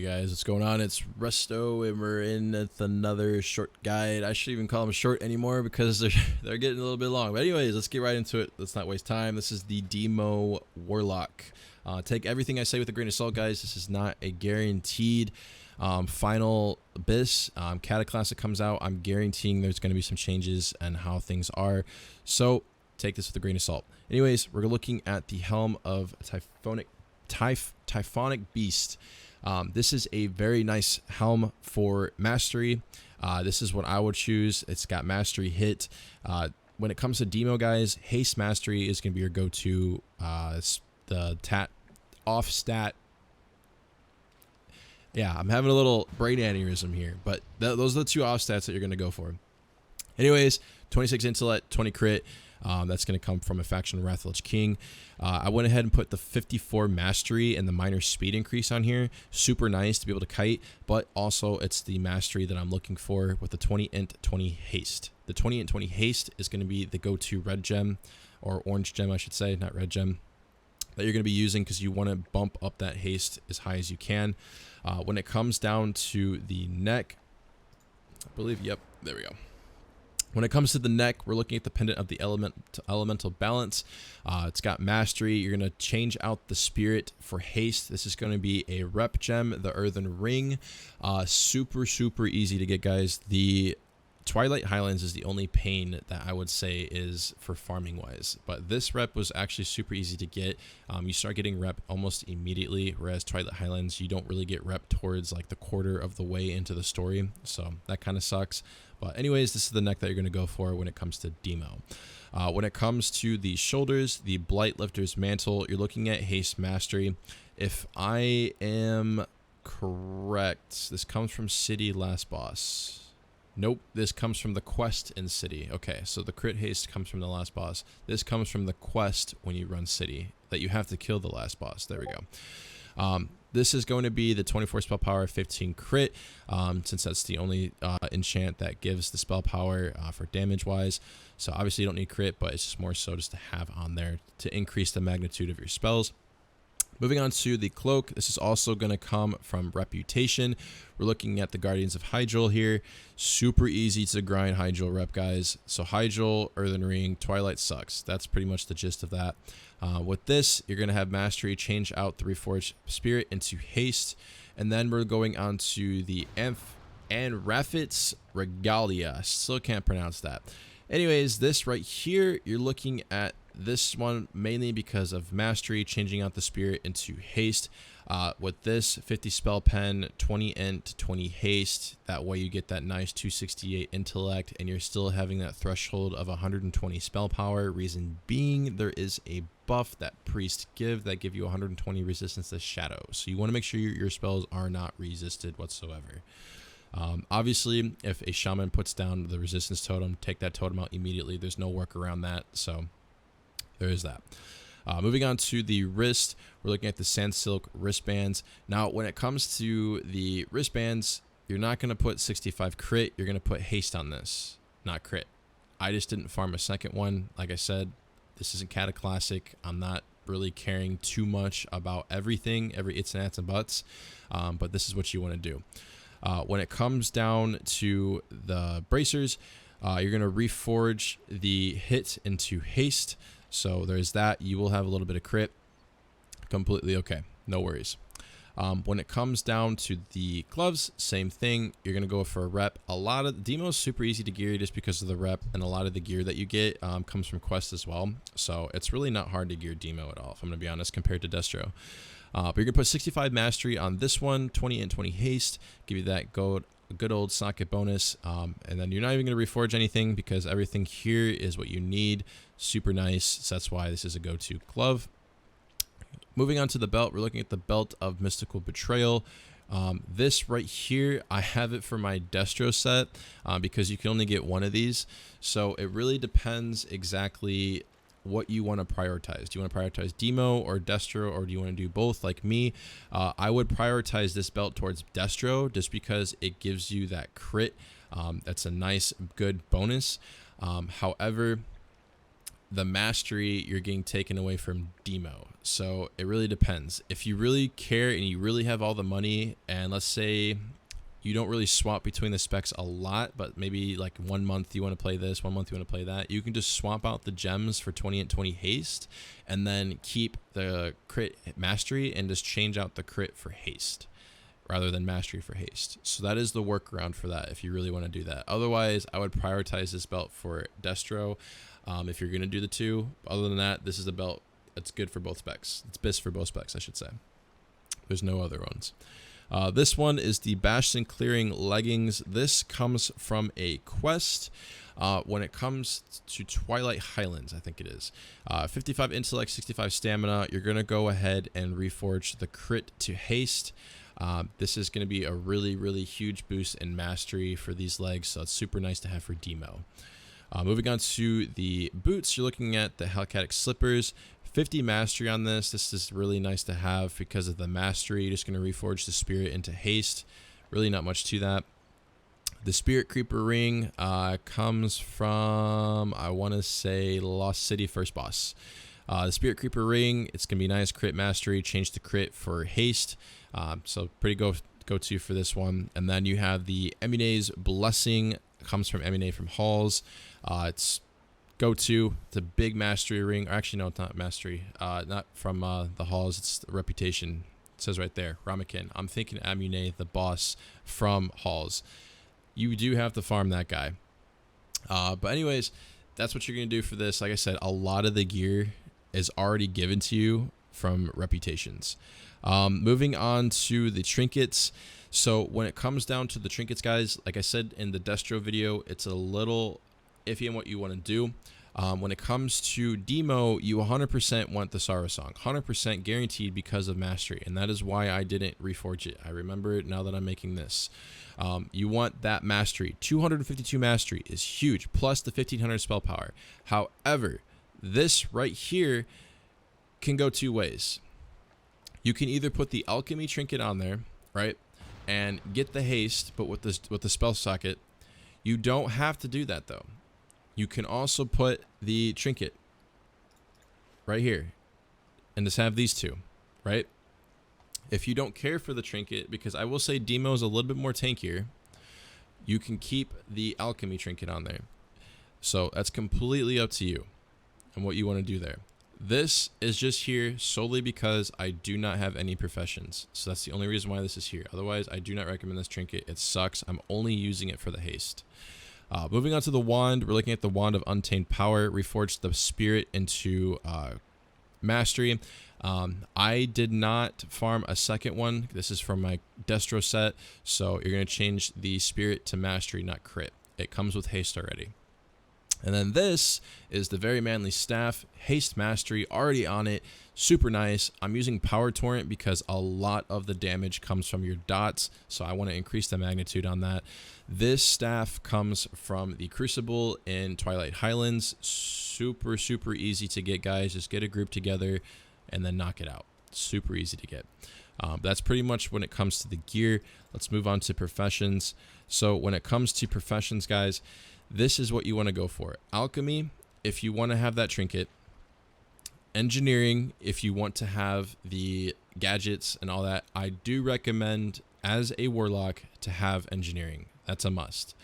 guys, what's going on? It's Resto, and we're in with another short guide. I shouldn't even call them short anymore because they're getting a little bit long. But anyways, let's get right into it. Let's not waste time. This is the Demo Warlock. Take everything I say with a grain of salt, guys. This is not a guaranteed final abyss. Cataclysm comes out. I'm guaranteeing there's going to be some changes and how things are. So take this with a grain of salt. Anyways, we're looking at the Helm of Typhonic Beast. This is a very nice helm for mastery. This is what I would choose. It's got mastery hit. When it comes to demo, guys, haste mastery is going to be your go-to. The off stat. Yeah, I'm having a little brain aneurysm here, but those are the two off stats that you're going to go for. Anyways, 26 intellect, 20 crit. That's going to come from a faction Wrath Lich King. I went ahead and put the 54 mastery and the minor speed increase on here. Super nice to be able to kite, but also it's the mastery that I'm looking for with the 20 int, 20 haste. The 20 int, 20 haste is going to be the go-to red gem, or orange gem, I should say, not red gem, that you're going to be using because you want to bump up that haste as high as you can. When it comes down to the neck, I believe, yep, there we go. When it comes to the neck, we're looking at the pendant of the elemental balance. It's got mastery. You're going to change out the spirit for haste. This is going to be a rep gem, the earthen ring. Super easy to get, guys. The Twilight Highlands is the only pain that I would say is for farming wise, but this rep was actually super easy to get. You start getting rep almost immediately, whereas Twilight Highlands, you don't really get rep towards like the quarter of the way into the story, so that kind of sucks. But anyways, this is the neck that you're going to go for when it comes to demo. When it comes to the shoulders, the Blight Lifter's Mantle, you're looking at haste mastery. If I am correct, this comes from City Last Boss. Nope, this comes from the quest in City. Okay, so the crit haste comes from the last boss. This comes from the quest when you run City, that you have to kill the last boss. There we go. This is going to be the 24 spell power, 15 crit, since that's the only enchant that gives the spell power for damage wise. So obviously you don't need crit, but it's just more so just to have on there to increase the magnitude of your spells. Moving on to the cloak, this is also going to come from Reputation. We're looking at the Guardians of Hyjal here. Super easy to grind Hyjal rep, guys. So Hyjal, Earthen Ring, Twilight sucks. That's pretty much the gist of that. With this, you're going to have mastery, change out the Reforged Spirit into haste. And then we're going on to the Anrafit's Regalia. I still can't pronounce that. Anyways, this right here, you're looking at this one mainly because of mastery, changing out the spirit into haste. With this 50 spell pen, 20 int, 20 haste, that way you get that nice 268 intellect, and you're still having that threshold of 120 spell power. Reason being, there is a buff that priests give that give you 120 resistance to shadow, so you want to make sure your spells are not resisted whatsoever. Obviously, if a shaman puts down the resistance totem, take that totem out immediately. There's no work around that, so there is that. Moving on to the wrist, we're looking at the Sand Silk wristbands. Now, when it comes to the wristbands, you're not going to put 65 crit. You're going to put haste on this, not crit. I just didn't farm a second one. Like I said, this isn't Cataclysm. I'm not really caring too much about everything, every its and ats and buts, but this is what you want to do. When it comes down to the bracers, you're going to reforge the hit into haste. So there's that. You will have a little bit of crit. Completely okay. No worries. When it comes down to the gloves, same thing. You're going to go for a rep. A lot of the demo is super easy to gear just because of the rep, and a lot of the gear that you get comes from quest as well. So it's really not hard to gear demo at all, if I'm going to be honest, compared to Destro. But you're going to put 65 mastery on this one, 20 and 20 haste, give you that good old socket bonus, and then you're not even going to reforge anything because everything here is what you need. Super nice, so that's why this is a go-to glove. Moving on to the belt, we're looking at the Belt of Mystical Betrayal. This right here, I have it for my Destro set because you can only get one of these, so it really depends exactly what you want to prioritize. Do you want to prioritize Demo or Destro, or do you want to do both like me? I would prioritize this belt towards Destro just because it gives you that crit. That's a nice, good bonus. However, the mastery you're getting taken away from Demo. So it really depends. If you really care and you really have all the money, and let's say you don't really swap between the specs a lot, but maybe like 1 month you want to play this, 1 month you want to play that, you can just swap out the gems for 20 and 20 haste, and then keep the crit mastery and just change out the crit for haste rather than mastery for haste. So that is the workaround for that if you really want to do that. Otherwise, I would prioritize this belt for Destro if you're going to do the two. Other than that, this is a belt that's good for both specs. It's best for both specs, I should say. There's no other ones. This one is the Bastion Clearing Leggings. This comes from a quest. When it comes to Twilight Highlands, I think it is. 55 intellect, 65 stamina. You're going to go ahead and reforge the crit to haste. This is going to be a really, really huge boost in mastery for these legs, so it's super nice to have for Demo. Moving on to the boots, you're looking at the Hellcatic Slippers. 50 mastery on this. This is really nice to have because of the mastery. You're just going to reforge the spirit into haste. Really not much to that. The Spirit Creeper Ring comes from, I want to say, Lost City First Boss. The Spirit Creeper Ring, it's going to be nice crit mastery. Change the crit for haste. So pretty go-to for this one. And then you have the Emine's Blessing. Comes from Emine from Halls. It's go-to. It's a big mastery ring. Or actually, no, it's not mastery. Not from the Halls. It's reputation. It says right there, Ramekin. I'm thinking Amune, the boss from Halls. You do have to farm that guy. But anyways, that's what you're going to do for this. Like I said, a lot of the gear is already given to you from reputations. Moving on to the trinkets. So when it comes down to the trinkets, guys, like I said in the Destro video, it's a little iffy on what you want to do. When it comes to Demo, you 100% want the Sorrow Song, 100% guaranteed because of mastery, and that is why I didn't reforge it. I remember it now that I'm making this. You want that mastery. 252 mastery is huge, plus the 1500 spell power. However, this right here can go two ways. You can either put the alchemy trinket on there, right, and get the haste, but with the spell socket. You don't have to do that though. You can also put the trinket right here and just have these two, right? If you don't care for the trinket, because I will say Demo is a little bit more tankier, you can keep the alchemy trinket on there. So that's completely up to you and what you want to do there. This is just here solely because I do not have any professions. So that's the only reason why this is here. Otherwise, I do not recommend this trinket. It sucks. I'm only using it for the haste. Moving on to the wand, we're looking at the Wand of Untamed Power. Reforged the spirit into mastery. I did not farm a second one. This is from my Destro set. So you're going to change the spirit to mastery, not crit. It comes with haste already. And then this is the Very Manly Staff, haste mastery already on it. Super nice. I'm using Power Torrent because a lot of the damage comes from your dots, so I want to increase the magnitude on that. This staff comes from the Crucible in Twilight Highlands. Super, super easy to get, guys. Just get a group together and then knock it out. Super easy to get. That's pretty much when it comes to the gear. Let's move on to professions. So when it comes to professions, guys, this is what you want to go for. Alchemy, if you want to have that trinket. Engineering, if you want to have the gadgets and all that. I do recommend, as a Warlock, to have engineering. That's a must.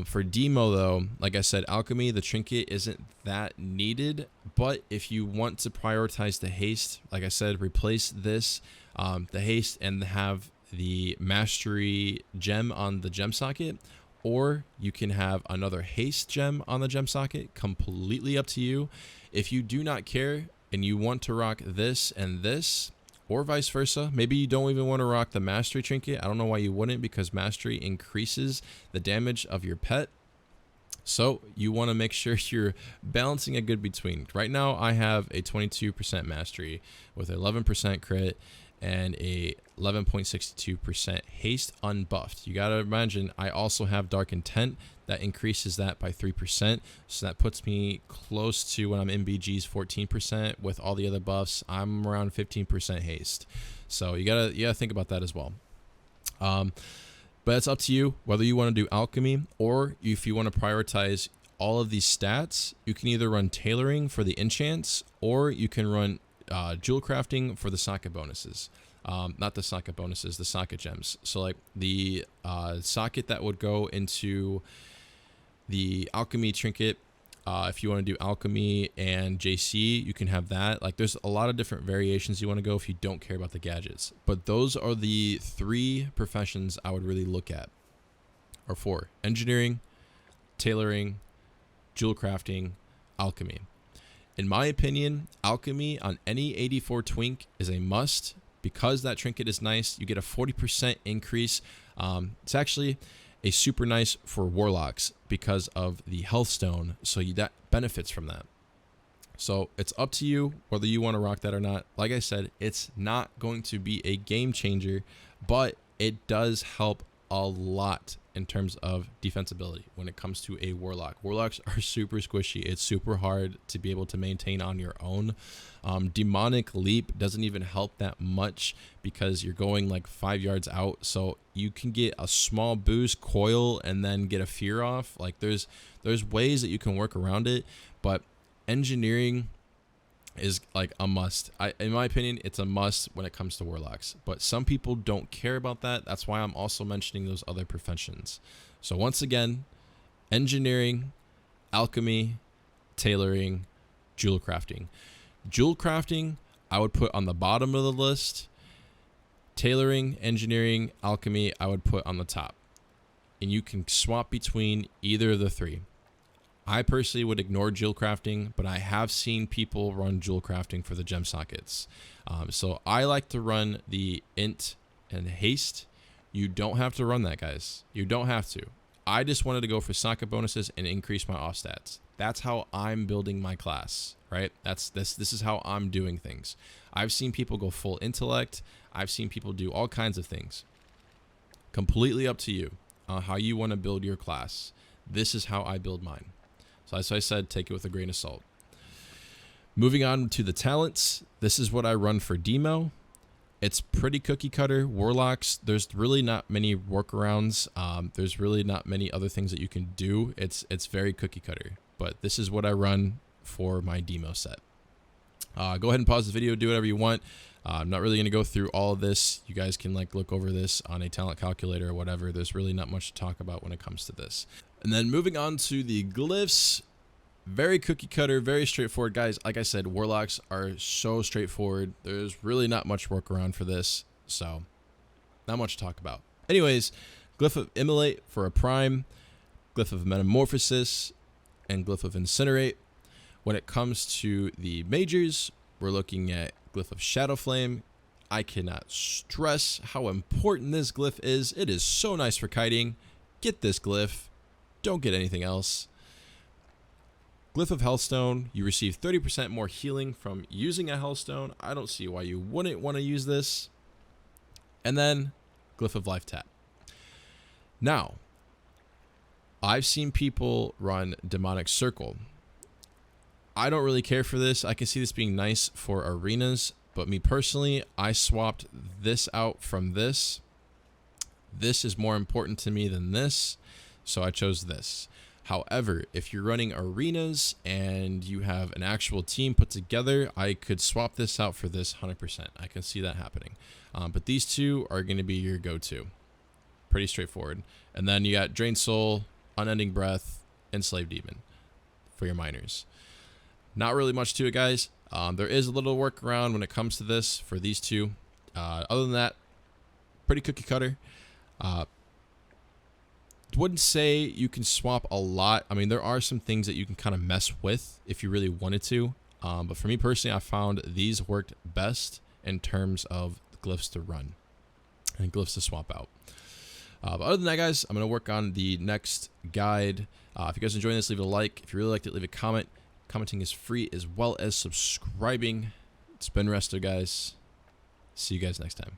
For Demo, though, like I said, alchemy, the trinket isn't that needed. But if you want to prioritize the haste, like I said, replace this, the haste, and have the mastery gem on the gem socket. Or you can have another haste gem on the gem socket. Completely up to you. If you do not care and you want to rock this and this, or vice versa, maybe you don't even want to rock the mastery trinket. I don't know why you wouldn't, because mastery increases the damage of your pet. So you want to make sure you're balancing a good between. Right now I have a 22% mastery with 11% crit and a 11.62% haste unbuffed. You gotta imagine I also have Dark Intent that increases that by 3%. So that puts me close to, when I'm in BG's, 14%. With all the other buffs, I'm around 15% haste. So you gotta think about that as well. But it's up to you whether you want to do alchemy or if you want to prioritize all of these stats, you can either run tailoring for the enchants, or you can run jewel crafting for the socket bonuses. Not the socket bonuses, the socket gems. So like the socket that would go into the alchemy trinket, if you want to do alchemy and JC, you can have that. Like there's a lot of different variations you want to go if you don't care about the gadgets. But those are the 3 professions I would really look at. Or 4: engineering, tailoring, jewel crafting, alchemy. In my opinion, alchemy on any 84 twink is a must because that trinket is nice. You get a 40% increase. It's actually a super nice for warlocks because of the health stone, so that benefits from that. So it's up to you whether you want to rock that or not. Like I said, it's not going to be a game changer, but it does help a lot in terms of defensibility when it comes to a warlock. Warlocks are super squishy. It's super hard to be able to maintain on your own. Demonic leap doesn't even help that much because you're going like 5 yards out, so you can get a small boost, coil, and then get a fear off. Like there's ways that you can work around it, but engineering is like a must. In my opinion, it's a must when it comes to warlocks, but some people don't care about that. That's why I'm also mentioning those other professions. So once again, engineering, alchemy, tailoring, jewel crafting. Jewel crafting I would put on the bottom of the list. Tailoring, engineering, alchemy I would put on the top, and you can swap between either of the 3. I personally would ignore jewel crafting, but I have seen people run jewel crafting for the gem sockets. So I like to run the int and haste. You don't have to run that, guys. You don't have to. I just wanted to go for socket bonuses and increase my off stats. That's how I'm building my class, right? This is how I'm doing things. I've seen people go full intellect. I've seen people do all kinds of things. Completely up to you how you want to build your class. This is how I build mine. So as I said, take it with a grain of salt. Moving on to the talents. This is what I run for Demo. It's pretty cookie cutter. Warlocks, there's really not many workarounds. There's really not many other things that you can do. It's very cookie cutter. But this is what I run for my Demo set. Go ahead and pause the video, do whatever you want. I'm not really going to go through all of this. You guys can like look over this on a talent calculator or whatever. There's really not much to talk about when it comes to this. And then moving on to the glyphs. Very cookie cutter, very straightforward, guys. Like I said, warlocks are so straightforward. There's really not much workaround for this, so not much to talk about. Anyways, glyph of immolate for a prime, glyph of metamorphosis, and glyph of incinerate. When it comes to the majors, we're looking at glyph of shadow flame. I cannot stress how important this glyph is. It is so nice for kiting. Get this glyph. Don't get anything else. Glyph of Hellstone, you receive 30% more healing from using a Hellstone. I don't see why you wouldn't want to use this. And then Glyph of Life Tap. Now, I've seen people run Demonic Circle. I don't really care for this. I can see this being nice for arenas, but me personally, I swapped this out from this. This is more important to me than this, so I chose this. However, if you're running arenas and you have an actual team put together, I could swap this out for this 100%. I can see that happening. But these two are going to be your go-to. Pretty straightforward. And then you got Drain Soul, Unending Breath, and Slave Demon for your miners. Not really much to it, guys. There is a little workaround when it comes to this for these two. Other than that, pretty cookie cutter. Wouldn't say you can swap a lot. I mean, there are some things that you can kind of mess with if you really wanted to. But for me personally, I found these worked best in terms of glyphs to run and glyphs to swap out. But other than that, guys, I'm going to work on the next guide. If you guys enjoying this, leave a like. If you really liked it, leave a comment. Commenting is free as well as subscribing. It's been Resto, guys. See you guys next time.